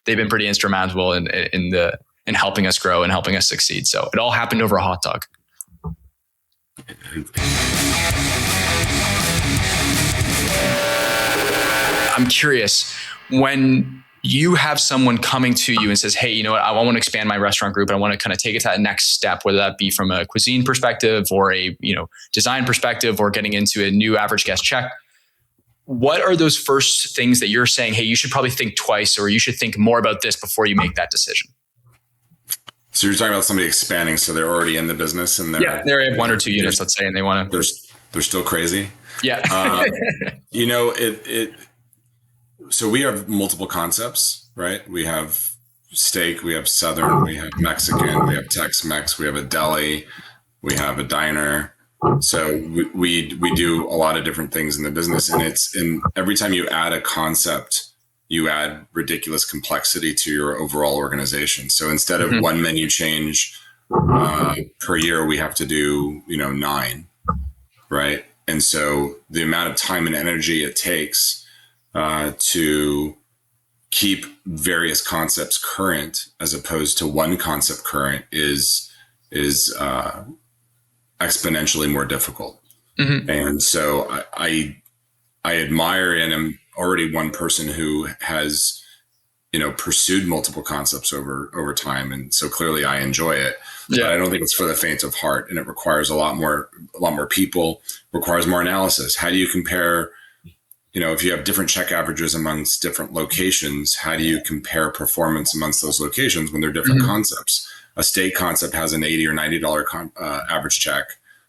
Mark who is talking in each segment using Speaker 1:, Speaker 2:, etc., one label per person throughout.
Speaker 1: they've been pretty instrumental in helping us grow and helping us succeed. So it all happened over a hot dog. I'm curious, when you have someone coming to you and says, hey, you know what, I want to expand my restaurant group and I want to kind of take it to that next step, whether that be from a cuisine perspective or a, design perspective or getting into a new average guest check. What are those first things that you're saying, hey, you should probably think twice, or you should think more about this before you make that decision?
Speaker 2: So you're talking about somebody expanding, so they're already in the business and
Speaker 1: they have 1 or 2 units, let's say, and they want
Speaker 2: to. They're still crazy.
Speaker 1: Yeah.
Speaker 2: So we have multiple concepts, right? We have steak, we have Southern, we have Mexican, we have Tex-Mex, we have a deli, we have a diner. So we do a lot of different things in the business, and every time you add a concept, you add ridiculous complexity to your overall organization. So instead of one menu change per year, we have to do 9, right? And so the amount of time and energy it takes to keep various concepts current as opposed to one concept current is exponentially more difficult. And so I admire and am already one person who has, pursued multiple concepts over time. And so clearly I enjoy it, but I don't think it's for the faint of heart, and it requires a lot more people, requires more analysis. How do you compare, if you have different check averages amongst different locations, how do you compare performance amongst those locations when they're different concepts? A steak concept has an $80 or $90 average check,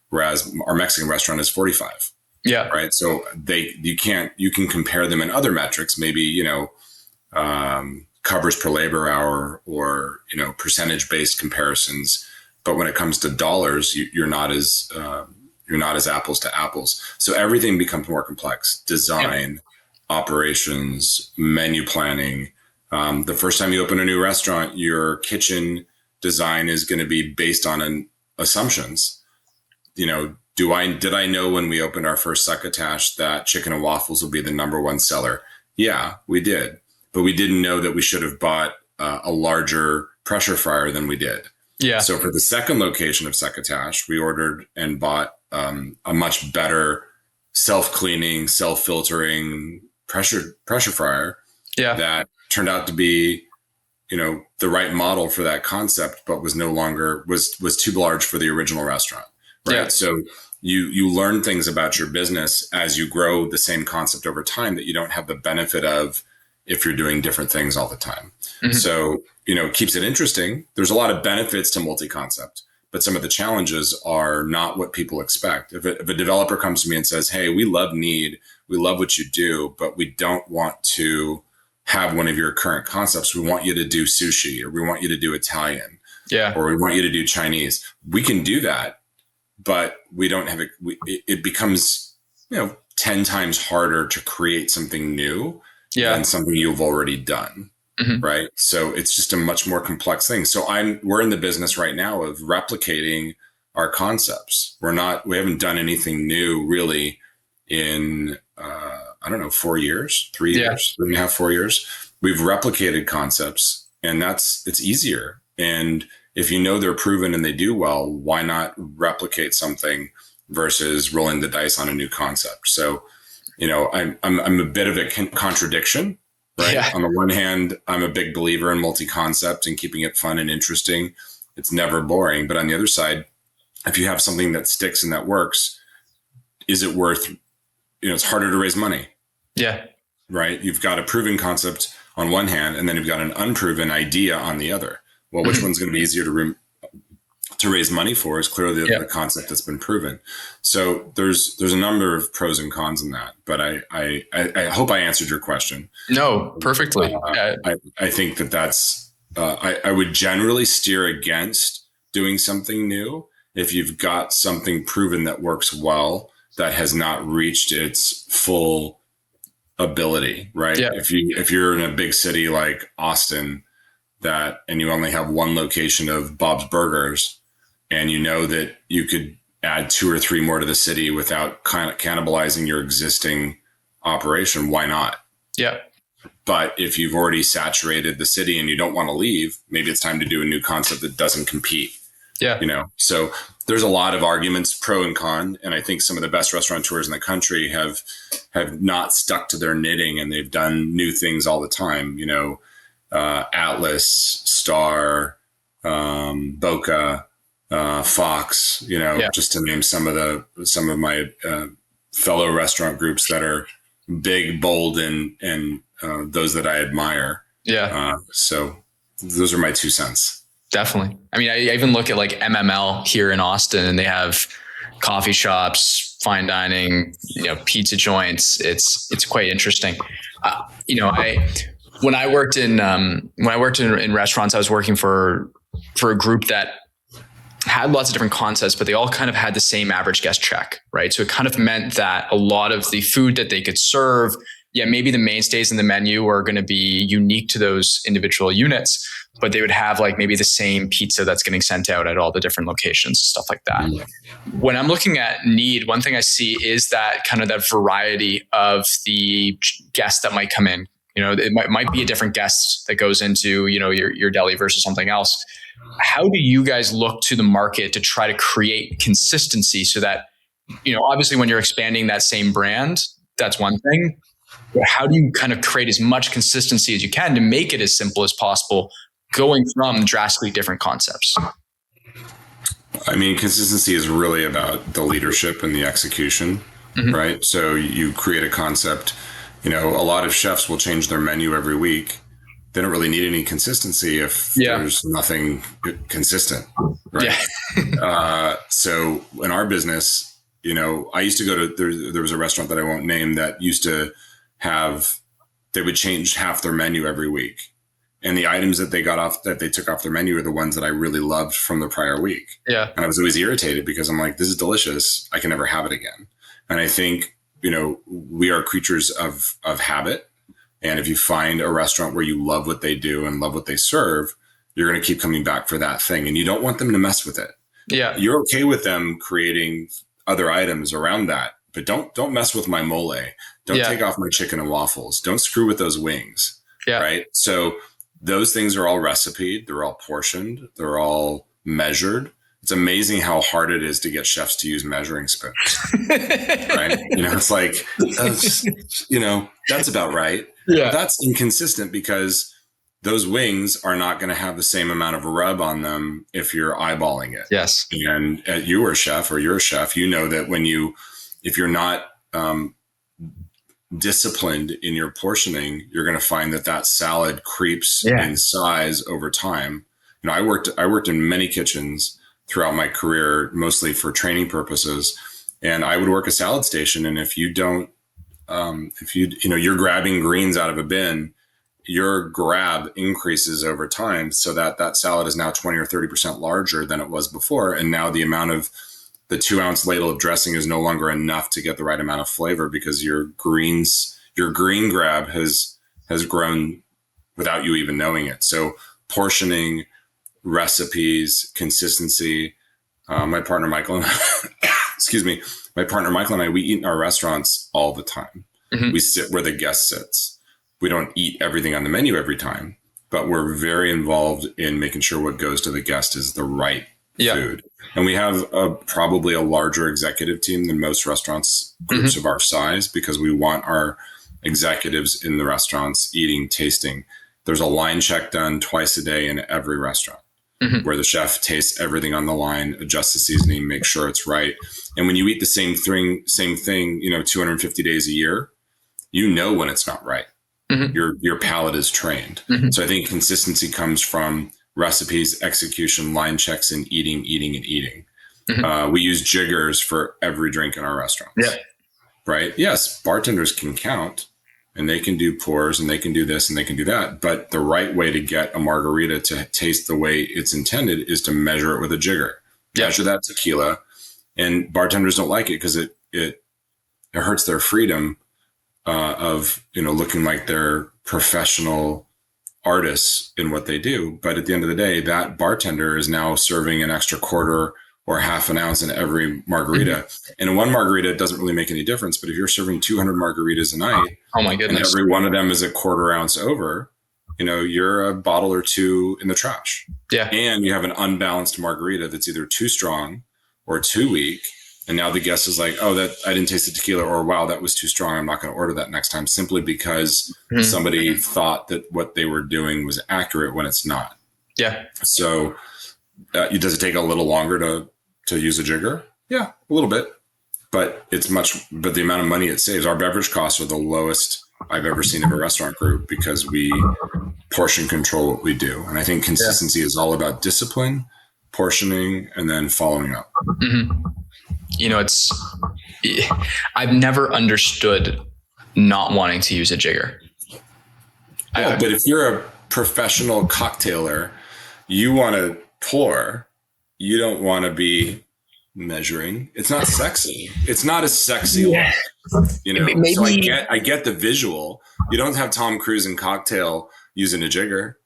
Speaker 2: whereas our Mexican restaurant is $45.
Speaker 1: Yeah.
Speaker 2: Right. So you can compare them in other metrics, maybe, covers per labor hour or, percentage based comparisons. But when it comes to dollars, you're not as apples to apples. So everything becomes more complex: design, operations, menu planning. The first time you open a new restaurant, your kitchen design is going to be based on assumptions. Did I know when we opened our first succotash that chicken and waffles would be the number one seller? Yeah, we did. But we didn't know that we should have bought a larger pressure fryer than we did.
Speaker 1: Yeah.
Speaker 2: So for the second location of succotash, we ordered and bought a much better self-cleaning, self-filtering pressure fryer. Yeah. That turned out to be, the right model for that concept, but was was too large for the original restaurant. Right. Yeah. So you learn things about your business as you grow the same concept over time that you don't have the benefit of if you're doing different things all the time. So, it keeps it interesting. There's a lot of benefits to multi-concept, but some of the challenges are not what people expect. If a developer comes to me and says, hey, we love KNEAD, we love what you do, but we don't want to have one of your current concepts. We want you to do sushi, or we want you to do Italian, or we want you to do Chinese. We can do that. But we don't have it. It becomes, 10 times harder to create something new than something you've already done. Right. So it's just a much more complex thing. So we're in the business right now of replicating our concepts. We haven't done anything new really in, 4 years, 3 years, 3.5, 4 years. We've replicated concepts, and it's easier. And if they're proven and they do well, why not replicate something versus rolling the dice on a new concept? So, I'm a bit of a contradiction, right? Yeah. On the one hand, I'm a big believer in multi-concept and keeping it fun and interesting. It's never boring. But on the other side, if you have something that sticks and that works, is it worth, it's harder to raise money.
Speaker 1: Yeah.
Speaker 2: Right. You've got a proven concept on one hand, and then you've got an unproven idea on the other. Well, which one's going to be easier to raise money for is clearly the concept that's been proven. So there's a number of pros and cons in that, but I hope I answered your question.
Speaker 1: No, perfectly.
Speaker 2: I think that's I would generally steer against doing something new if you've got something proven that works well that has not reached its full ability, right? Yeah. If you're in a big city like Austin, and you only have one location of Bob's Burgers, and that you could add 2 or 3 more to the city without kind of cannibalizing your existing operation, why not?
Speaker 1: Yeah.
Speaker 2: But if you've already saturated the city and you don't want to leave, maybe it's time to do a new concept that doesn't compete.
Speaker 1: Yeah.
Speaker 2: So there's a lot of arguments, pro and con. And I think some of the best restaurateurs in the country have not stuck to their knitting, and they've done new things all the time. Atlas, Star, Boca, Fox, just to name some of my fellow restaurant groups that are big, bold, and those that I admire.
Speaker 1: Yeah.
Speaker 2: So those are my 2 cents.
Speaker 1: Definitely. I mean, I even look at like MML here in Austin, and they have coffee shops, fine dining, pizza joints. It's quite interesting. When I worked in restaurants, I was working for a group that had lots of different concepts, but they all kind of had the same average guest check, right? So it kind of meant that a lot of the food that they could serve, maybe the mainstays in the menu are going to be unique to those individual units, but they would have like maybe the same pizza that's getting sent out at all the different locations, stuff like that. When I'm looking at KNEAD, one thing I see is that kind of that variety of the guests that might come in. It might be a different guest that goes into, your deli versus something else. How do you guys look to the market to try to create consistency so that, obviously when you're expanding that same brand, that's one thing. But how do you kind of create as much consistency as you can to make it as simple as possible, going from drastically different concepts?
Speaker 2: I mean, consistency is really about the leadership and the execution, right? So you create a concept. A lot of chefs will change their menu every week. They don't really need any consistency if there's nothing consistent, right? Yeah. So in our business, I used to go to, there was a restaurant that I won't name that used to they would change half their menu every week. And the items that they took off their menu are the ones that I really loved from the prior week. Yeah. And I was always irritated because I'm like, this is delicious. I can never have it again. And I think, we are creatures of habit. And if you find a restaurant where you love what they do and love what they serve, you're going to keep coming back for that thing. And you don't want them to mess with it. Yeah. You're okay with them creating other items around that, but don't mess with my mole. Don't take off my chicken and waffles. Don't screw with those wings. Yeah. Right. So those things are all recipeed. They're all portioned. They're all measured. It's amazing how hard it is to get chefs to use measuring spoons. Right. It's like, that's about right. Yeah. That's inconsistent because those wings are not going to have the same amount of rub on them if you're eyeballing it. Yes. And you're a chef, that if you're not disciplined in your portioning, you're going to find that salad creeps in size over time. I worked in many kitchens throughout my career, mostly for training purposes. And I would work a salad station. And if you don't, you're grabbing greens out of a bin, your grab increases over time so that salad is now 20 or 30% larger than it was before. And now the amount of the 2-ounce ladle of dressing is no longer enough to get the right amount of flavor because your green grab has grown without you even knowing it. So portioning, recipes, consistency. My partner Michael and I, we eat in our restaurants all the time. We sit where the guest sits. We don't eat everything on the menu every time, but we're very involved in making sure what goes to the guest is the right food. And we have probably a larger executive team than most restaurants groups of our size because we want our executives in the restaurants eating, tasting. There's a line check done twice a day in every restaurant. Where the chef tastes everything on the line, adjusts the seasoning, make sure it's right. And when you eat the same thing, 250 days a year, when it's not right. Your palate is trained. So I think consistency comes from recipes, execution, line checks, and eating. We use jiggers for every drink in our restaurants. Yeah. Right. Yes. Bartenders can count. And they can do pours and they can do this and they can do that. But the right way to get a margarita to taste the way it's intended is to measure it with a jigger. Measure that tequila. And bartenders don't like it because it hurts their freedom of looking like they're professional artists in what they do. But at the end of the day, that bartender is now serving an extra quarter or half an ounce in every margarita. And in one margarita, it doesn't really make any difference. But if you're serving 200 margaritas a night,
Speaker 1: oh my goodness,
Speaker 2: and every one of them is a quarter ounce over, you're a bottle or two in the trash.
Speaker 1: Yeah.
Speaker 2: And you have an unbalanced margarita that's either too strong or too weak. And now the guest is like, oh, that I didn't taste the tequila, or wow, that was too strong. I'm not going to order that next time, simply because somebody thought that what they were doing was accurate when it's not.
Speaker 1: Yeah.
Speaker 2: So does it take a little longer to use a jigger? Yeah, a little bit, but but the amount of money it saves, our beverage costs are the lowest I've ever seen of a restaurant group, because we portion control what we do. And I think consistency is all about discipline, portioning, and then following up.
Speaker 1: I've never understood not wanting to use a jigger.
Speaker 2: But if you're a professional cocktailer, you want to pour, you don't want to be measuring. It's not sexy. It's not a sexy look, Maybe. So I get the visual. You don't have Tom Cruise in Cocktail using a jigger,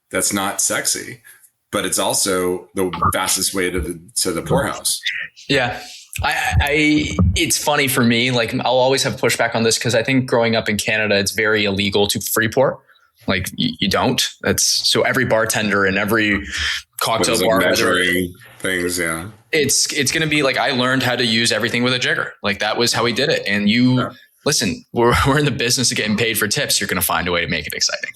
Speaker 2: that's not sexy. But it's also the fastest way to the poorhouse.
Speaker 1: Yeah. It's funny for me. Like, I'll always have pushback on this, because I think growing up in Canada, it's very illegal to free pour. Like, you don't. So every bartender and every cocktail bar
Speaker 2: measuring things. Yeah.
Speaker 1: It's going to be like, I learned how to use everything with a jigger. Like, that was how we did it. And listen, we're in the business of getting paid for tips. You're going to find a way to make it exciting.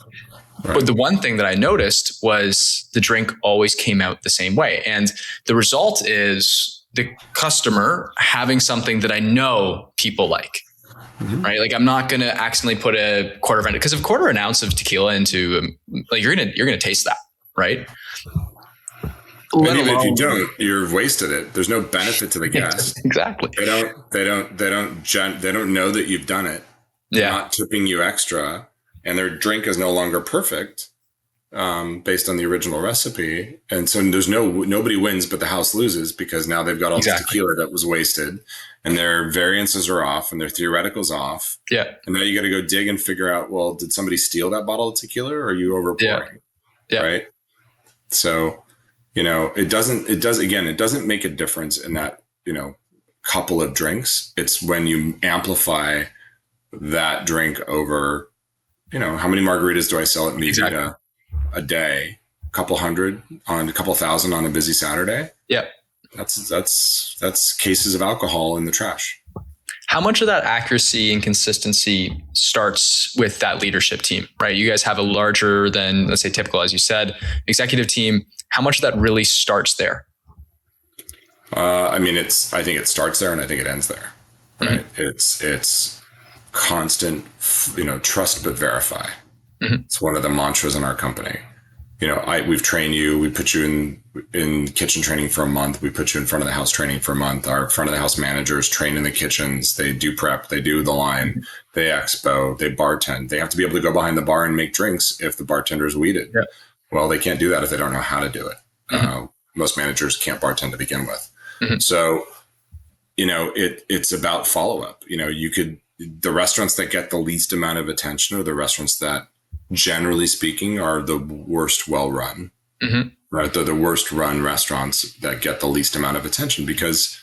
Speaker 1: Right. But the one thing that I noticed was the drink always came out the same way. And the result is the customer having something that I know people like, right? Like, I'm not going to accidentally put a quarter of an ounce, because a quarter an ounce of tequila into, like, you're going to taste that, right?
Speaker 2: And even if you don't, you're wasted it. There's no benefit to the guest.
Speaker 1: Exactly.
Speaker 2: They don't know that you've done it. They're not tipping you extra. And their drink is no longer perfect, based on the original recipe. And so nobody wins, but the house loses, because now they've got all the tequila that was wasted, and their variances are off, and their theoreticals off. Yeah. And now you got to go dig and figure out, well, did somebody steal that bottle of tequila, or are you overpouring? Yeah. Right. So, it doesn't make a difference in that, couple of drinks. It's when you amplify that drink over, how many margaritas do I sell at Meavita a day? A couple thousand on a busy Saturday. Yeah. That's cases of alcohol in the trash.
Speaker 1: How much of that accuracy and consistency starts with that leadership team, right? You guys have a larger than, let's say, typical, as you said, executive team. How much of that really starts there?
Speaker 2: I think it starts there, and I think it ends there. Right. It's constant, trust but verify. It's one of the mantras in our company. We've trained you. We put you in kitchen training for a month. We put you in front of the house training for a month. Our front of the house managers train in the kitchens. They do prep. They do the line. They expo. They bartend. They have to be able to go behind the bar and make drinks if the bartender is weeded. Yeah. Well, they can't do that if they don't know how to do it. Most managers can't bartend to begin with. So, it's about follow up. The restaurants that get the least amount of attention are the restaurants that, generally speaking, are the worst well-run, right? They're the worst run restaurants that get the least amount of attention, because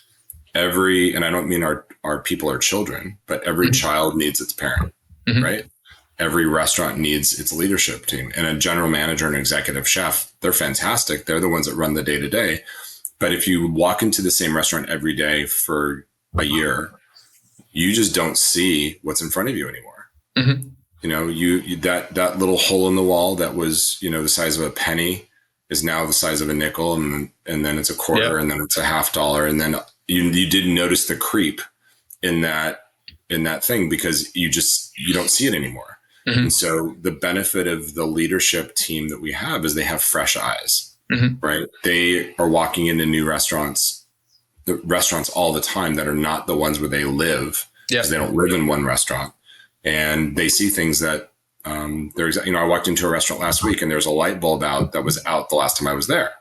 Speaker 2: and I don't mean our people are children, but every child needs its parent, right? Every restaurant needs its leadership team, and a general manager and executive chef, they're fantastic. They're the ones that run the day to day. But if you walk into the same restaurant every day for a year, you just don't see what's in front of you anymore. That little hole in the wall that was, the size of a penny is now the size of a nickel, and then it's a quarter, and then it's a $50, and then you didn't notice the creep in that thing, because you don't see it anymore. And so the benefit of the leadership team that we have is they have fresh eyes. Right? They are walking into new restaurants, the restaurants all the time that are not the ones where they live, because they don't live in one restaurant, and they see things that I walked into a restaurant last week, and there's a light bulb out that was out the last time I was there,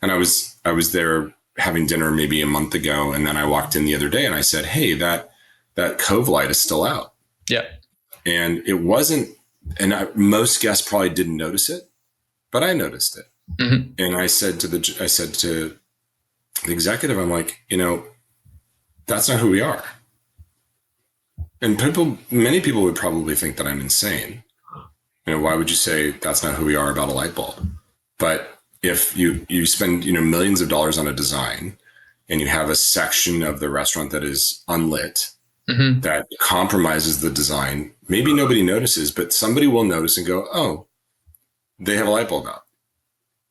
Speaker 2: and I was there having dinner maybe a month ago, and then I walked in the other day and I said, hey, that cove light is still out. Yeah, and it wasn't, and most guests probably didn't notice it, but I noticed it. And I said to The executive, I'm like, that's not who we are. And many people would probably think that I'm insane. Why would you say that's not who we are about a light bulb? But if you spend, millions of dollars on a design and you have a section of the restaurant that is unlit, that compromises the design, maybe nobody notices, but somebody will notice and go, oh, they have a light bulb out.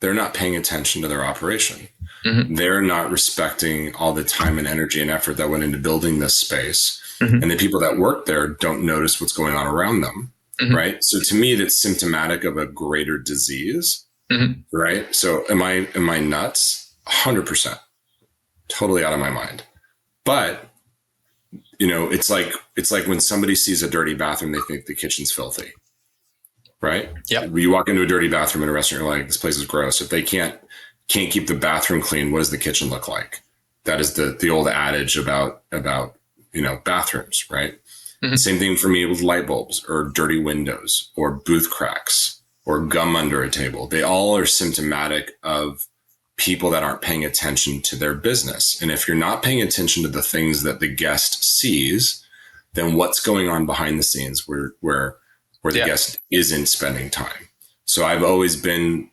Speaker 2: They're not paying attention to their operation. They're not respecting all the time and energy and effort that went into building this space. And the people that work there don't notice what's going on around them. Right. So to me, that's symptomatic of a greater disease. Right. So am I nuts? 100%. Totally out of my mind. But, it's like when somebody sees a dirty bathroom, they think the kitchen's filthy. Right.
Speaker 1: Yeah.
Speaker 2: You walk into a dirty bathroom in a restaurant, you're like, this place is gross. If they can't keep the bathroom clean, what does the kitchen look like? That is the old adage about, bathrooms. Right. Same thing for me with light bulbs or dirty windows or booth cracks or gum under a table. They all are symptomatic of people that aren't paying attention to their business. And if you're not paying attention to the things that the guest sees, then what's going on behind the scenes where the guest isn't spending time. So I've always been,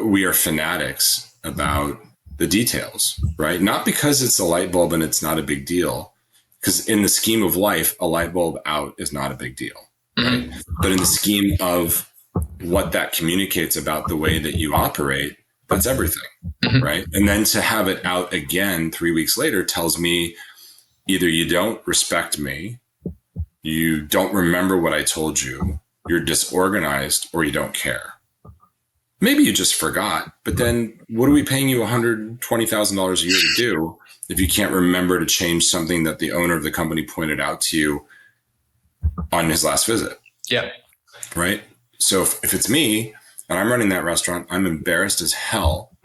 Speaker 2: we are fanatics about the details, right? Not because it's a light bulb and it's not a big deal. Because in the scheme of life, a light bulb out is not a big deal, right? But in the scheme of what that communicates about the way that you operate, that's everything, right? And then to have it out again 3 weeks later tells me either you don't respect me, you don't remember what I told you, you're disorganized, or you don't care. Maybe you just forgot, but then what are we paying you $120,000 a year to do if you can't remember to change something that the owner of the company pointed out to you on his last visit?
Speaker 1: Yeah.
Speaker 2: Right. So if it's me and I'm running that restaurant, I'm embarrassed as hell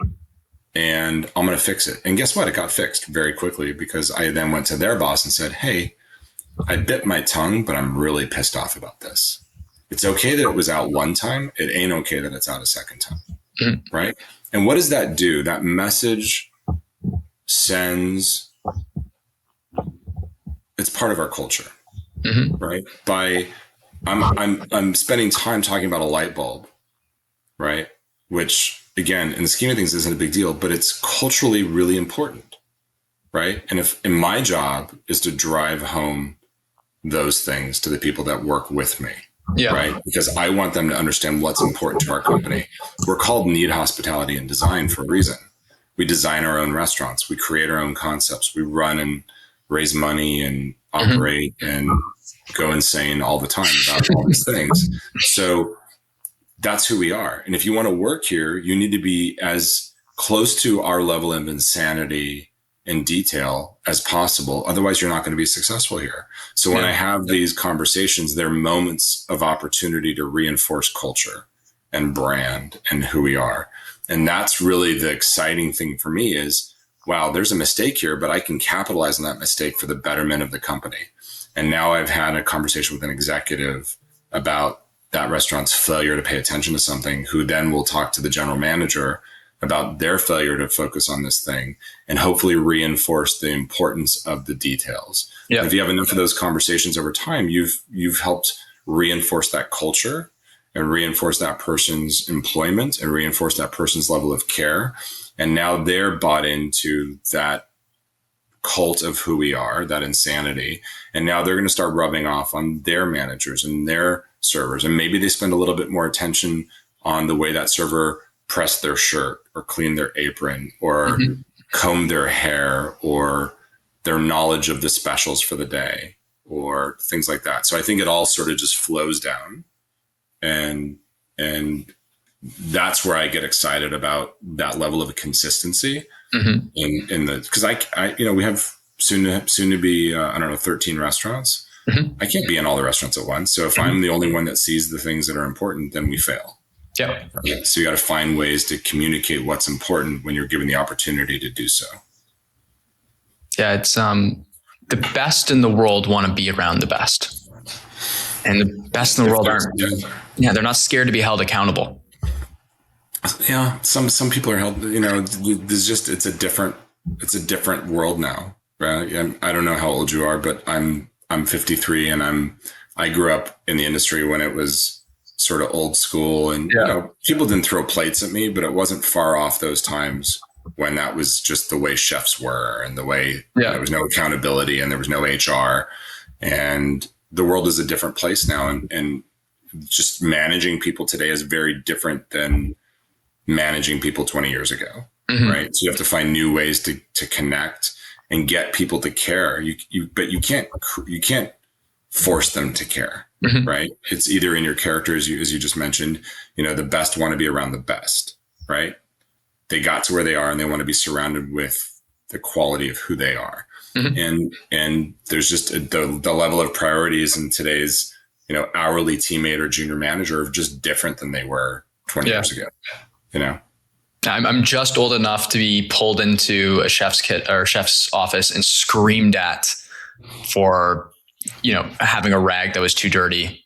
Speaker 2: and I'm going to fix it. And guess what? It got fixed very quickly because I then went to their boss and said, hey, I bit my tongue, but I'm really pissed off about this. It's okay that it was out one time. It ain't okay that it's out a second time. Right. And what does that do? That message sends, it's part of our culture, right? I'm spending time talking about a light bulb, right? Which again, in the scheme of things isn't a big deal, but it's culturally really important, right? And my job is to drive home those things to the people that work with me. Yeah. Right. Because I want them to understand what's important to our company. We're called KNEAD Hospitality and Design for a reason. We design our own restaurants. We create our own concepts. We run and raise money and operate and go insane all the time about all these things. So that's who we are. And if you want to work here, you need to be as close to our level of insanity and detail as possible. Otherwise, you're not going to be successful here. So when I have these conversations, they're moments of opportunity to reinforce culture and brand and who we are. And that's really the exciting thing for me is, wow, there's a mistake here, but I can capitalize on that mistake for the betterment of the company. And now I've had a conversation with an executive about that restaurant's failure to pay attention to something, who then will talk to the general manager about their failure to focus on this thing and hopefully reinforce the importance of the details. Yeah. If you have enough of those conversations over time, you've helped reinforce that culture and reinforce that person's employment and reinforce that person's level of care. And now they're bought into that cult of who we are, that insanity. And now they're going to start rubbing off on their managers and their servers. And maybe they spend a little bit more attention on the way that server press their shirt or clean their apron or comb their hair or their knowledge of the specials for the day or things like that. So I think it all sort of just flows down, and that's where I get excited about that level of consistency in the, because I we have soon to be 13 restaurants. I can't be in all the restaurants at once. So if I'm the only one that sees the things that are important, then we fail. Yeah. So you got to find ways to communicate what's important when you're given the opportunity to do so.
Speaker 1: Yeah, it's the best in the world want to be around the best, and the best in the world aren't. Yeah, they're not scared to be held accountable.
Speaker 2: Yeah, some people are held. There's just it's a different world now, right? I don't know how old you are, but I'm 53, and I grew up in the industry when it was sort of old school, and people didn't throw plates at me, but it wasn't far off those times when that was just the way chefs were, and the way there was no accountability and there was no HR, and the world is a different place now, and just managing people today is very different than managing people 20 years ago, right? So you have to find new ways to connect and get people to care. But you can't force them to care, right? It's either in your character, as you just mentioned, the best want to be around the best, right? They got to where they are and they want to be surrounded with the quality of who they are. And there's just the level of priorities in today's, hourly teammate or junior manager are just different than they were 20 years ago.
Speaker 1: I'm just old enough to be pulled into a chef's kit or chef's office and screamed at for, having a rag that was too dirty,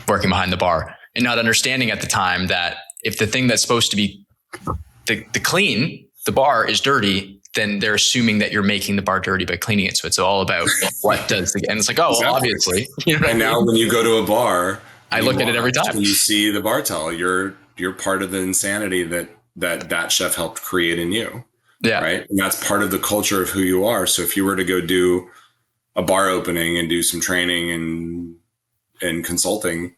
Speaker 1: working behind the bar, and not understanding at the time that if the thing that's supposed to be the clean, the bar is dirty, then they're assuming that you're making the bar dirty by cleaning it. So it's all about what does and it's like, oh, well, obviously.
Speaker 2: And now when you go to a bar,
Speaker 1: I look at it every time.
Speaker 2: When you see the bar towel, you're part of the insanity that chef helped create in you. Yeah. Right. And that's part of the culture of who you are. So if you were to go do a bar opening and do some training and consulting,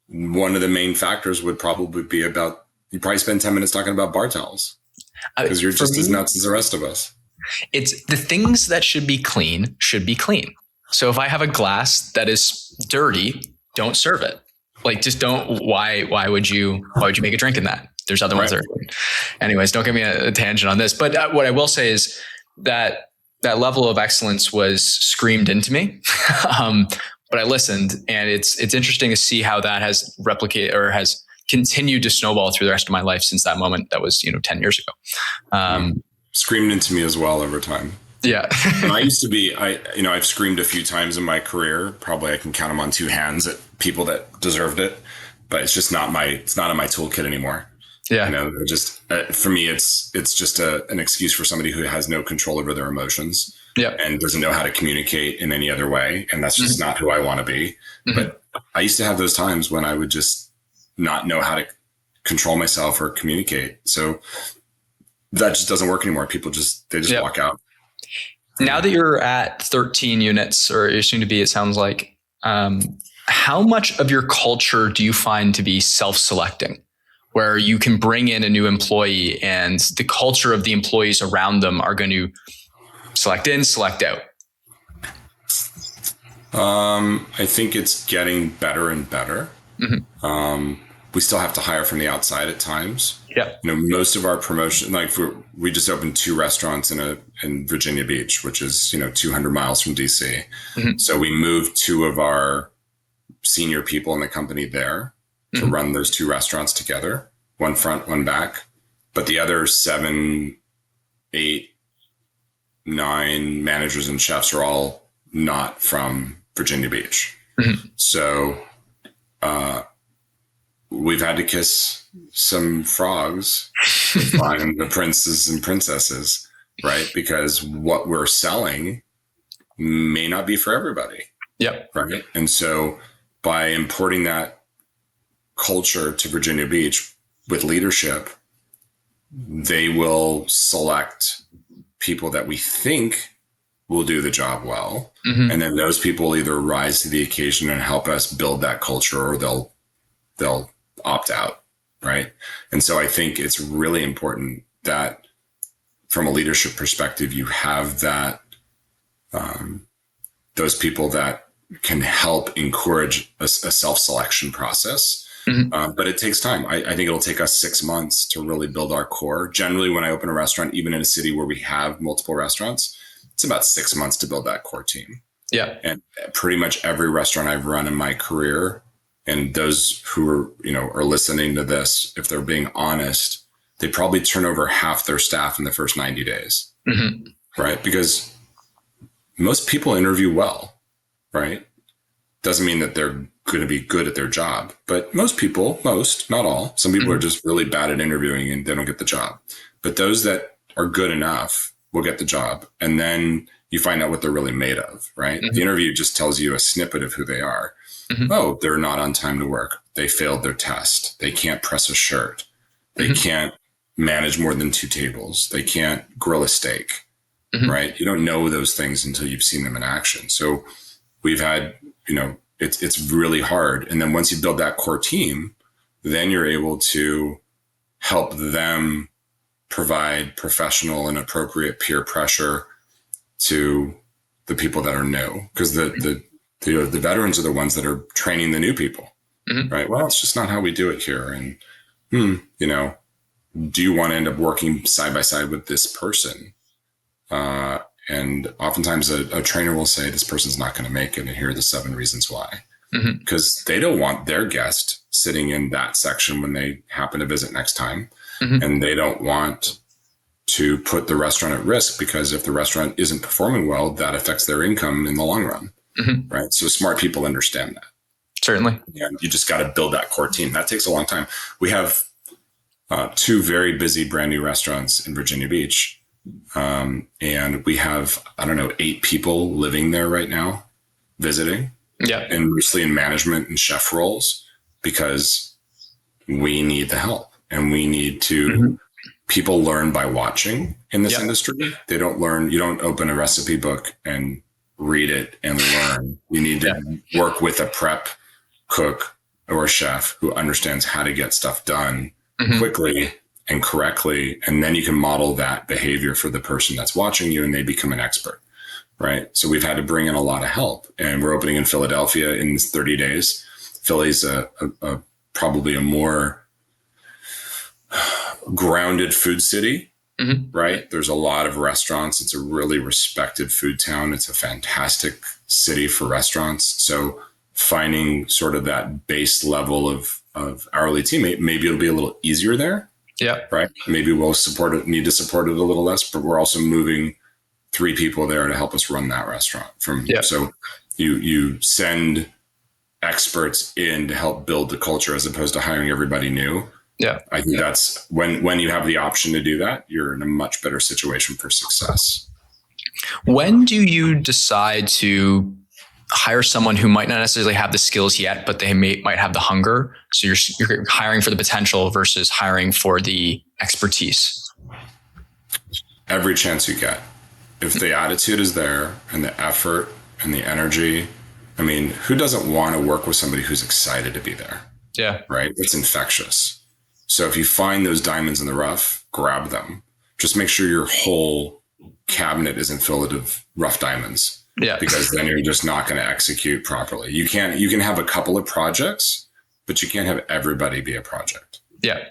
Speaker 2: one of the main factors would probably be about, you probably spend 10 minutes talking about bar towels because you're just as nuts as the rest of us.
Speaker 1: It's the things that should be clean. So if I have a glass that is dirty, don't serve it. Like, just don't. Why would you make a drink in that? There's other ones that are clean. Anyways, don't give me a tangent on this. But what I will say is that level of excellence was screamed into me. But I listened, and it's interesting to see how that has replicated or has continued to snowball through the rest of my life since that moment. That was 10 years ago.
Speaker 2: Screamed into me as well over time.
Speaker 1: Yeah.
Speaker 2: And I used to be, I've screamed a few times in my career. Probably I can count them on two hands at people that deserved it, but it's just not it's not in my toolkit anymore. Yeah. Just for me, it's just an excuse for somebody who has no control over their emotions. Yeah. And doesn't know how to communicate in any other way. And that's just not who I want to be. But I used to have those times when I would just not know how to control myself or communicate. So that just doesn't work anymore. People just walk out.
Speaker 1: Now that you're at 13 units, or you're soon to be, it sounds like, how much of your culture do you find to be self-selecting, where you can bring in a new employee and the culture of the employees around them are going to select in, select out?
Speaker 2: I think it's getting better and better. We still have to hire from the outside at times. Yeah. Most of our promotion, like we just opened 2 restaurants in Virginia Beach, which is, 200 miles from DC. So we moved 2 of our senior people in the company there to run those 2 restaurants together, one front, one back. But the other 7, 8, 9 managers and chefs are all not from Virginia Beach. So, we've had to kiss some frogs to find the princes and princesses, right? Because what we're selling may not be for everybody. Yep. Right. And so by importing that culture to Virginia Beach with leadership, they will select people that we think will do the job well. And then those people will either rise to the occasion and help us build that culture, or they'll opt out. Right. And so I think it's really important that from a leadership perspective, you have that, those people that can help encourage a self-selection process. But it takes time. I think it'll take us 6 months to really build our core. Generally, when I open a restaurant, even in a city where we have multiple restaurants, it's about 6 months to build that core team. Yeah. And pretty much every restaurant I've run in my career, and those who are listening to this, if they're being honest, they probably turn over half their staff in the first 90 days. Right. Because most people interview well. Right. Doesn't mean that they're going to be good at their job, but most, not all, some people are just really bad at interviewing and they don't get the job. But those that are good enough will get the job. And then you find out what they're really made of, right? The interview just tells you a snippet of who they are. Oh, they're not on time to work. They failed their test. They can't press a shirt. They can't manage more than 2 tables. They can't grill a steak, right? You don't know those things until you've seen them in action. So we've had, it's really hard. And then once you build that core team, then you're able to help them provide professional and appropriate peer pressure to the people that are new. Because the veterans are the ones that are training the new people, right? Well, it's just not how we do it here. And, do you want to end up working side by side with this person? And oftentimes a trainer will say, this person's not going to make it. And here are the 7 reasons why. Because they don't want their guest sitting in that section when they happen to visit next time. And they don't want to put the restaurant at risk, because if the restaurant isn't performing well, that affects their income in the long run. Right. So smart people understand that.
Speaker 1: Certainly.
Speaker 2: And you just got to build that core team. That takes a long time. We have 2 very busy brand new restaurants in Virginia Beach. And we have, 8 people living there right now, visiting. Yeah. And mostly in management and chef roles, because we need the help, and we need to, people learn by watching in this industry. They don't learn. You don't open a recipe book and read it and learn. You need to work with a prep cook or a chef who understands how to get stuff done quickly and correctly. And then you can model that behavior for the person that's watching you, and they become an expert. Right. So we've had to bring in a lot of help, and we're opening in Philadelphia in 30 days. Philly's probably a more grounded food city, right? There's a lot of restaurants. It's a really respected food town. It's a fantastic city for restaurants. So finding sort of that base level of hourly teammate, maybe it'll be a little easier there. Yeah. Right. Maybe we'll need to support it a little less, but we're also moving 3 people there to help us run that restaurant so you send experts in to help build the culture as opposed to hiring everybody new. Yeah. I think that's when you have the option to do that, you're in a much better situation for success.
Speaker 1: When do you decide to hire someone who might not necessarily have the skills yet, but they might have the hunger? So you're hiring for the potential versus hiring for the expertise.
Speaker 2: Every chance you get. If the attitude is there and the effort and the energy, who doesn't want to work with somebody who's excited to be there? Yeah. Right. It's infectious. So if you find those diamonds in the rough, grab them. Just make sure your whole cabinet isn't filled with rough diamonds. Yeah. Because then you're just not going to execute properly. You can have a couple of projects, but you can't have everybody be a project. Yeah.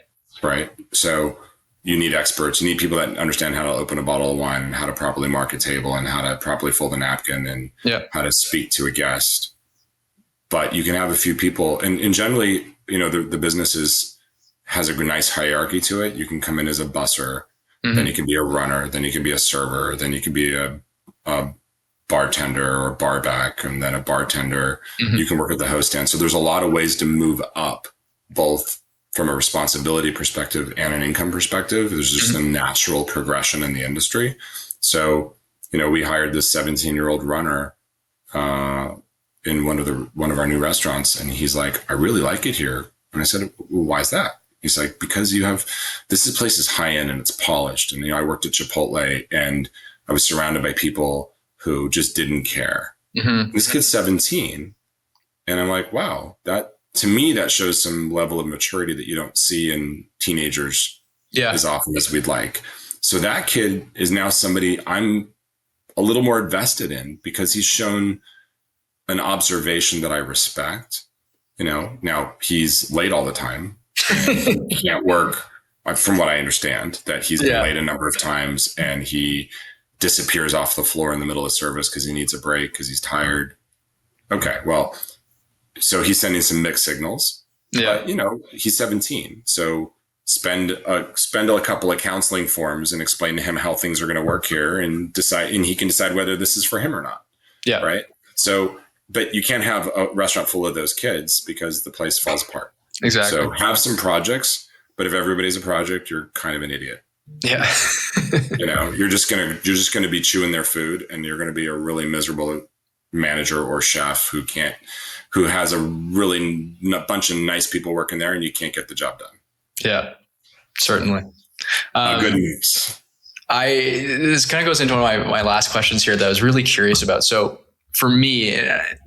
Speaker 2: Right. So you need experts. You need people that understand how to open a bottle of wine and how to properly mark a table and how to properly fold a napkin and how to speak to a guest. But you can have a few people, and generally, the business has a nice hierarchy to it. You can come in as a busser, then you can be a runner, then you can be a server, then you can be a bartender or bar back, and then a bartender. You can work at the host stand. So there's a lot of ways to move up, both from a responsibility perspective and an income perspective. There's just a natural progression in the industry. So, we hired this 17-year-old runner in one of our new restaurants, and he's like, I really like it here. And I said, well, why is that? He's like, because this place is high end and it's polished. And I worked at Chipotle, and I was surrounded by people who just didn't care. This kid's 17, and I'm like, wow, to me, that shows some level of maturity that you don't see in teenagers as often as we'd like. So that kid is now somebody I'm a little more invested in, because he's shown an observation that I respect. Now he's late all the time. He can't work, from what I understand, that he's been late a number of times, and he disappears off the floor in the middle of service because he needs a break because he's tired. Okay, well, so he's sending some mixed signals. Yeah. But, he's 17. So spend a couple of counseling forms and explain to him how things are going to work here, and he can decide whether this is for him or not. Yeah. Right. So but you can't have a restaurant full of those kids because the place falls apart.
Speaker 1: Exactly.
Speaker 2: So have some projects, but if everybody's a project, you're kind of an idiot.
Speaker 1: Yeah.
Speaker 2: You're just gonna be chewing their food, and you're gonna be a really miserable manager or chef who has a really bunch of nice people working there, and you can't get the job done.
Speaker 1: Yeah, certainly.
Speaker 2: Good news.
Speaker 1: This kind of goes into one of my last questions here that I was really curious about. So for me,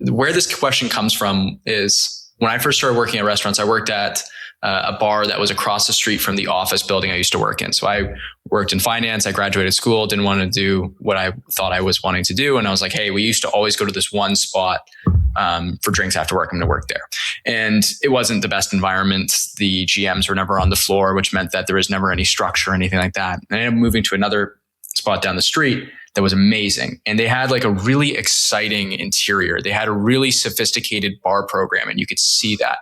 Speaker 1: where this question comes from is when I first started working at restaurants, I worked at a bar that was across the street from the office building I used to work in. So I worked in finance. I graduated school, didn't want to do what I thought I was wanting to do. And I was like, hey, we used to always go to this one spot for drinks after work. I'm going to work there. And it wasn't the best environment. The GMs were never on the floor, which meant that there was never any structure or anything like that. And I ended up moving to another spot down the street that was amazing. And they had like a really exciting interior. They had a really sophisticated bar program, and you could see that.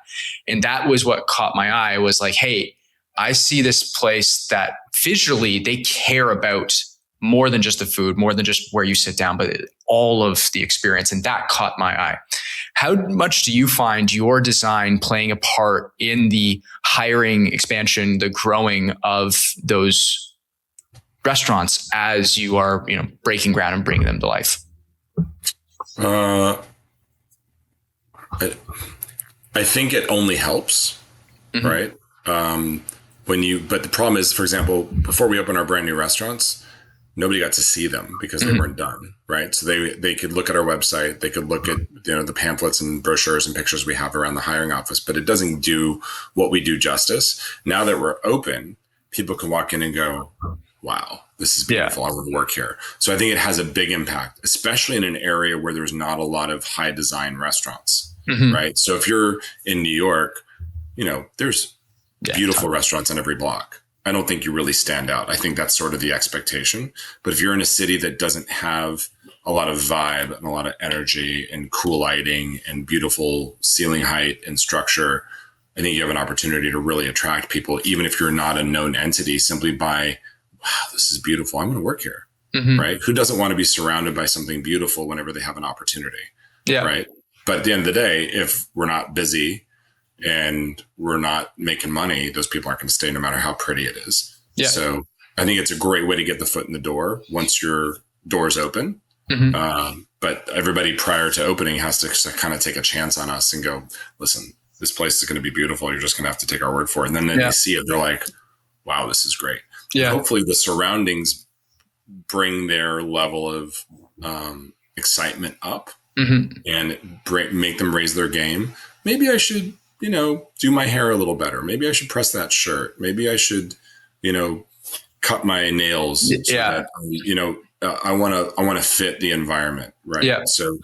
Speaker 1: And that was what caught my eye, was like, hey, I see this place that visually they care about more than just the food, more than just where you sit down, but all of the experience. And that caught my eye. How much do you find your design playing a part in the hiring, expansion, the growing of those restaurants as you are, breaking ground and bringing them to life?
Speaker 2: I think it only helps, right? But the problem is, for example, before we opened our brand new restaurants, nobody got to see them because they weren't done, right? So they could look at our website, they could look at the pamphlets and brochures and pictures we have around the hiring office, but it doesn't do what we do justice. Now that we're open, people can walk in and go, wow, this is beautiful. I want to work here. So I think it has a big impact, especially in an area where there's not a lot of high design restaurants, right? So if you're in New York, there's beautiful restaurants on every block. I don't think you really stand out. I think that's sort of the expectation. But if you're in a city that doesn't have a lot of vibe and a lot of energy and cool lighting and beautiful ceiling height and structure, I think you have an opportunity to really attract people, even if you're not a known entity, simply by, wow, this is beautiful. I'm going to work here, right? Who doesn't want to be surrounded by something beautiful whenever they have an opportunity, right? But at the end of the day, if we're not busy and we're not making money, those people aren't going to stay no matter how pretty it is. So I think it's a great way to get the foot in the door once your door's open. But everybody prior to opening has to kind of take a chance on us and go, listen, this place is going to be beautiful. You're just going to have to take our word for it. And then they see it. They're like, wow, this is great. Hopefully the surroundings bring their level of excitement up and make them raise their game. Maybe I should, do my hair a little better. Maybe I should press that shirt. Maybe I should, cut my nails. So that, I want to fit the environment. Right. So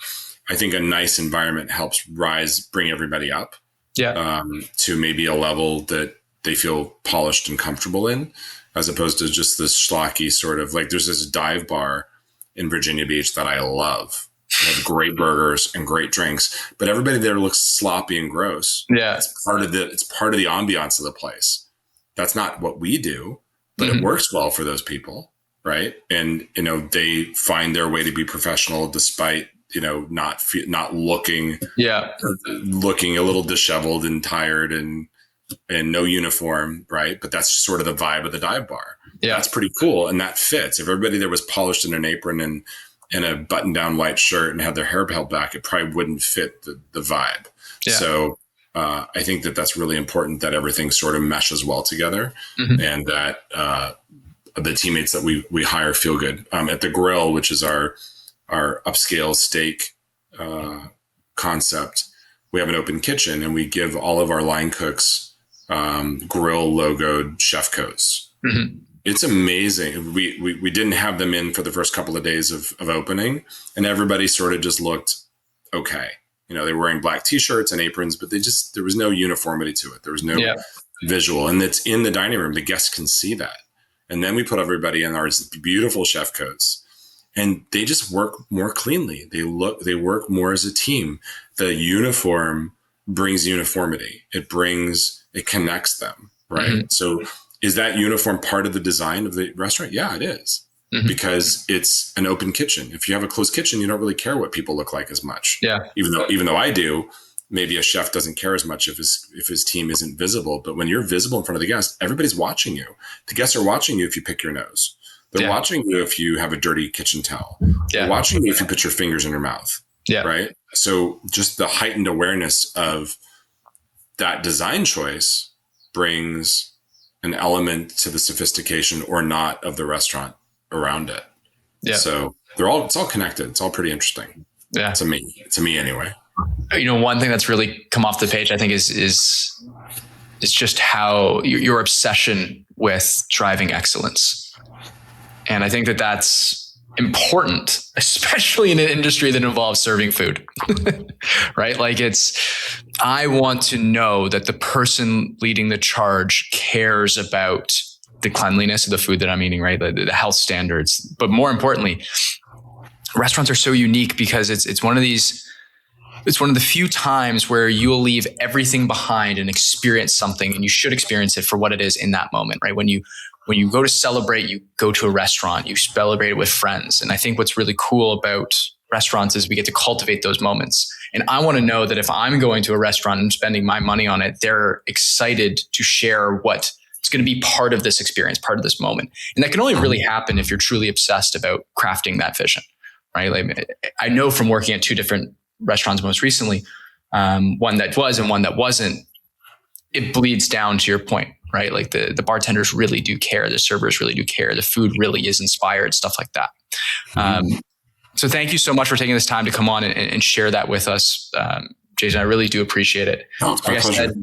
Speaker 2: I think a nice environment helps bring everybody up to maybe a level that they feel polished and comfortable in, as opposed to just this schlocky sort of, like, there's this dive bar in Virginia Beach that I love. They have great burgers and great drinks, but everybody there looks sloppy and gross. It's part of the ambiance of the place. That's not what we do, but it works well for those people. Right. And, they find their way to be professional despite, not looking a little disheveled and tired and no uniform. Right. But that's sort of the vibe of the dive bar. That's pretty cool. And that fits. If everybody there was polished in an apron and a button down white shirt and had their hair held back, it probably wouldn't fit the vibe. So I think that's really important, that everything sort of meshes well together and that the teammates that we hire feel good. At the Grill, which is our upscale steak concept, we have an open kitchen and we give all of our line cooks Grill logoed chef coats. It's amazing. We didn't have them in for the first couple of days of opening, and everybody sort of just looked okay. They were wearing black t-shirts and aprons, but there was no uniformity to it. There was no visual, and it's in the dining room. The guests can see that. And then we put everybody in our beautiful chef coats, and they just work more cleanly. They work more as a team. The uniform brings uniformity. It connects them, right? So is that uniform part of the design of the restaurant? Yeah, it is. because it's an open kitchen. If you have a closed kitchen, you don't really care what people look like as much.
Speaker 1: Yeah.
Speaker 2: Even though I do, maybe a chef doesn't care as much if his team isn't visible. But when you're visible in front of the guest, everybody's watching you. The guests are watching you if you pick your nose. They're watching you if you have a dirty kitchen towel. They're watching you if you put your fingers in your mouth.
Speaker 1: Yeah.
Speaker 2: Right. So just the heightened awareness of that design choice brings an element to the sophistication or not of the restaurant around it. Yeah. So it's all connected. It's all pretty interesting.
Speaker 1: Yeah.
Speaker 2: To me anyway.
Speaker 1: One thing that's really come off the page, I think is just how your obsession with driving excellence. And I think that that's important, especially in an industry that involves serving food, right? Like I want to know that the person leading the charge cares about the cleanliness of the food that I'm eating, right? The health standards. But more importantly, restaurants are so unique because it's one of the few times where you'll leave everything behind and experience something, and you should experience it for what it is in that moment, right? When you go to celebrate, you go to a restaurant, you celebrate it with friends. And I think what's really cool about restaurants is we get to cultivate those moments. And I want to know that if I'm going to a restaurant and spending my money on it, they're excited to share what it's going to be part of this experience, part of this moment. And that can only really happen if you're truly obsessed about crafting that vision, right? Like, I know from working at two different restaurants most recently, one that was and one that wasn't, it bleeds down to your point, right? Like the bartenders really do care. The servers really do care. The food really is inspired, stuff like that. So thank you so much for taking this time to come on and share that with us. Jason, I really do appreciate it.
Speaker 2: Oh, it's my pleasure.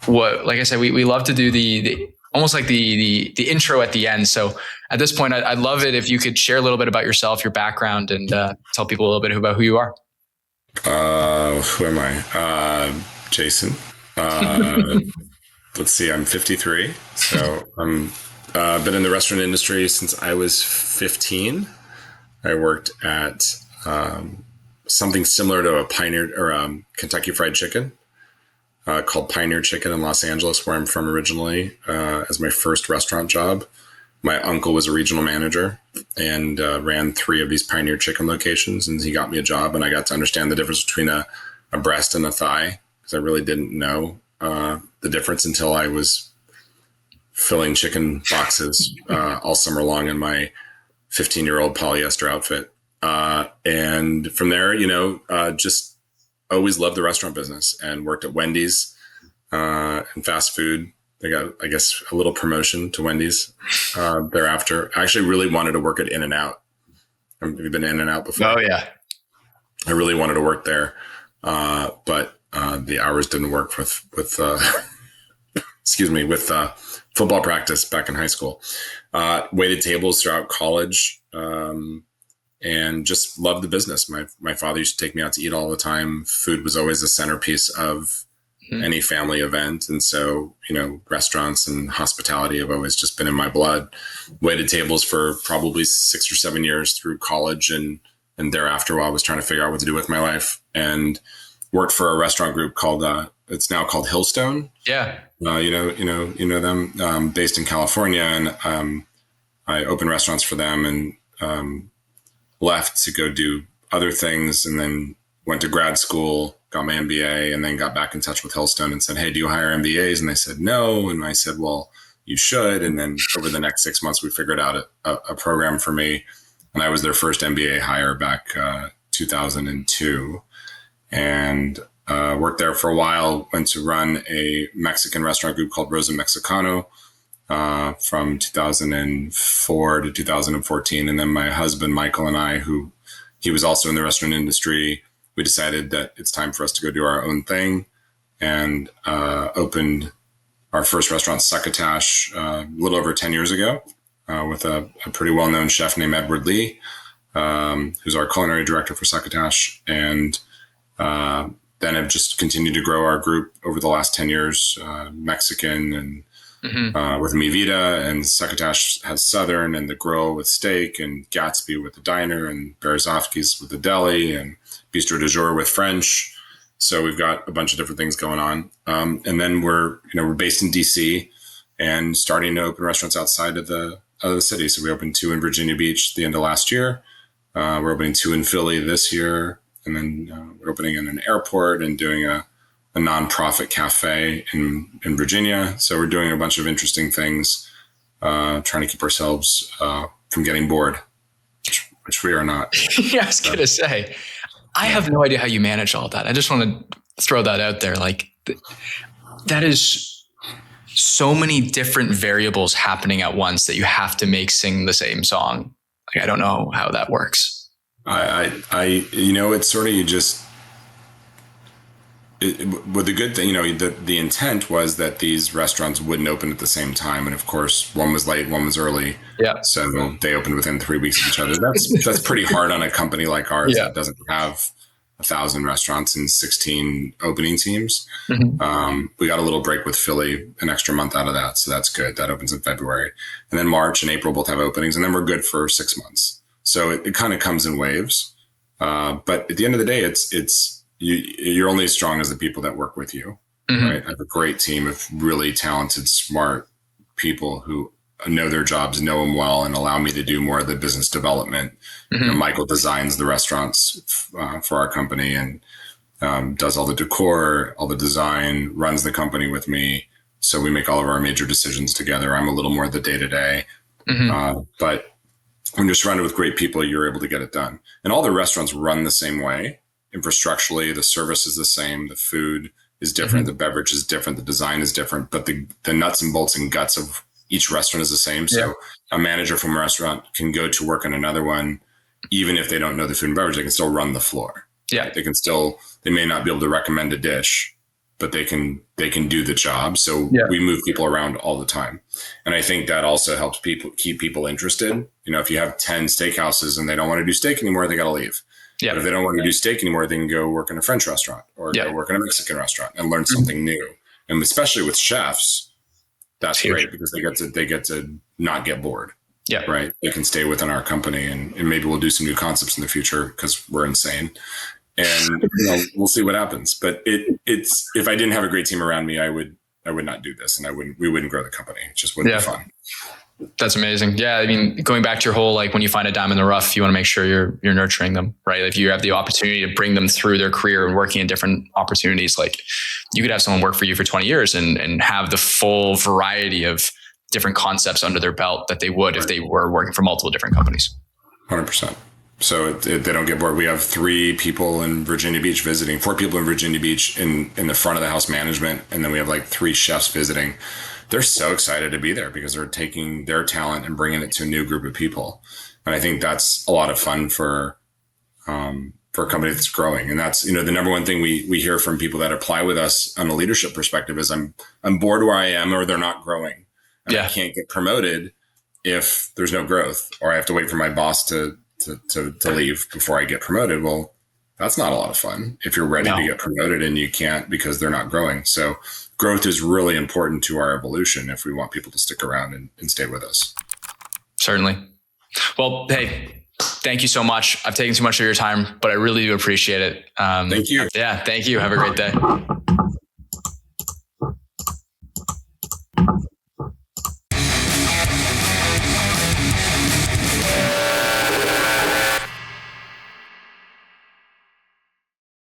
Speaker 1: Like I said, we love to do the almost like the intro at the end. So at this point, I'd love it if you could share a little bit about yourself, your background, and tell people a little bit about who you are.
Speaker 2: Who am I? Jason. Let's see, I'm 53. So I'm been in the restaurant industry since I was 15. I worked at something similar to a Pioneer or Kentucky Fried Chicken called Pioneer Chicken in Los Angeles, where I'm from originally, as my first restaurant job. My uncle was a regional manager and ran 3 of these Pioneer Chicken locations, and he got me a job, and I got to understand the difference between a breast and a thigh, because I really didn't know the difference until I was filling chicken boxes all summer long in my 15-year-old polyester outfit. And from there, just always loved the restaurant business and worked at Wendy's in fast food. They got, I guess, a little promotion to Wendy's thereafter. I actually really wanted to work at In-N-Out. Have you been to In-N-Out before?
Speaker 1: Oh, yeah.
Speaker 2: I really wanted to work there, but the hours didn't work with football practice back in high school. Waited tables throughout college, and just loved the business. My father used to take me out to eat all the time. Food was always a centerpiece of any family event. And so, restaurants and hospitality have always just been in my blood. Waited tables for probably 6 or 7 years through college and thereafter, while I was trying to figure out what to do with my life, and worked for a restaurant group called, it's now called Hillstone.
Speaker 1: Yeah.
Speaker 2: You know them, based in California. And I opened restaurants for them and left to go do other things, and then went to grad school, got my MBA, and then got back in touch with Hillstone and said, "Hey, do you hire MBAs?" And they said, "No." And I said, "Well, you should." And then over the next 6 months, we figured out a program for me. And I was their first MBA hire back 2002, and worked there for a while. Went to run a Mexican restaurant group called Rosa Mexicano from 2004 to 2014. And then my husband, Michael, and I, he was also in the restaurant industry, we decided that it's time for us to go do our own thing, and opened our first restaurant, Succotash, a little over 10 years ago, with a pretty well-known chef named Edward Lee, who's our culinary director for Succotash. And then have just continued to grow our group over the last 10 years, Mexican and with Mi Vida, and Succotash has Southern, and The Grill with steak, and Gatsby with the diner, and Berezovsky's with the deli, and Bistro du Jour with French. So we've got a bunch of different things going on. And then we're based in DC and starting to open restaurants outside of the of the city. So we opened 2 in Virginia Beach at the end of last year. We're opening 2 in Philly this year. And then we're opening in an airport and doing a nonprofit cafe in Virginia. So we're doing a bunch of interesting things, trying to keep ourselves from getting bored, which we are not.
Speaker 1: Yeah, I was going to say, I have no idea how you manage all that. I just want to throw that out there. Like, that is so many different variables happening at once that you have to make sing the same song. Like, I don't know how that works.
Speaker 2: It's sort of, the good thing, the intent was that these restaurants wouldn't open at the same time. And of course, one was late, one was early.
Speaker 1: Yeah.
Speaker 2: So they opened within 3 weeks of each other. That's pretty hard on a company like ours that doesn't have 1,000 restaurants and 16 opening teams. Mm-hmm. We got a little break with Philly, an extra month out of that. So that's good. That opens in February. And then March and April both have openings. And then we're good for 6 months. So it kind of comes in waves. But at the end of the day, you're only as strong as the people that work with you. Mm-hmm. Right? I have a great team of really talented, smart people who know their jobs, know them well, and allow me to do more of the business development. Mm-hmm. Michael designs the restaurants for our company and does all the decor, all the design, runs the company with me. So we make all of our major decisions together. I'm a little more the day-to-day. Mm-hmm. But when you're surrounded with great people, you're able to get it done. And all the restaurants run the same way. Infrastructurally, the service is the same. The food is different. Mm-hmm. The beverage is different. The design is different. But the nuts and bolts and guts of each restaurant is the same. So a manager from a restaurant can go to work in another one, even if they don't know the food and beverage, they can still run the floor.
Speaker 1: Yeah.
Speaker 2: They may not be able to recommend a dish, but they can do the job. So we move people around all the time. And I think that also helps keep people interested. If you have 10 steakhouses and they don't want to do steak anymore, they got to leave. Yeah. But if they don't want to do steak anymore, they can go work in a French restaurant or go work in a Mexican restaurant and learn something new. And especially with chefs, that's great because they get to not get bored. Yeah. Right. They can stay within our company and maybe we'll do some new concepts in the future because we're insane. And we'll see what happens. But it's if I didn't have a great team around me, I would not do this, and we wouldn't grow the company. It just wouldn't be fun.
Speaker 1: That's amazing. Yeah, I mean, going back to your whole when you find a diamond in the rough, you want to make sure you're nurturing them, right? If you have the opportunity to bring them through their career and working in different opportunities, you could have someone work for you for 20 years and have the full variety of different concepts under their belt that they would if they were working for multiple different companies.
Speaker 2: 100%. So they don't get bored. We have 3 people in Virginia Beach visiting, 4 people in Virginia Beach in the front of the house management. And then we have 3 chefs visiting. They're so excited to be there because they're taking their talent and bringing it to a new group of people. And I think that's a lot of fun for a company that's growing. And that's, the number one thing we hear from people that apply with us on a leadership perspective is I'm bored where I am or they're not growing. And I can't get promoted if there's no growth, or I have to wait for my boss to leave before I get promoted. Well, that's not a lot of fun if you're ready to get promoted and you can't because they're not growing. So growth is really important to our evolution if we want people to stick around and stay with us.
Speaker 1: Certainly. Well, hey, thank you so much. I've taken too much of your time, but I really do appreciate it.
Speaker 2: Thank you.
Speaker 1: Yeah, thank you. Have a great day.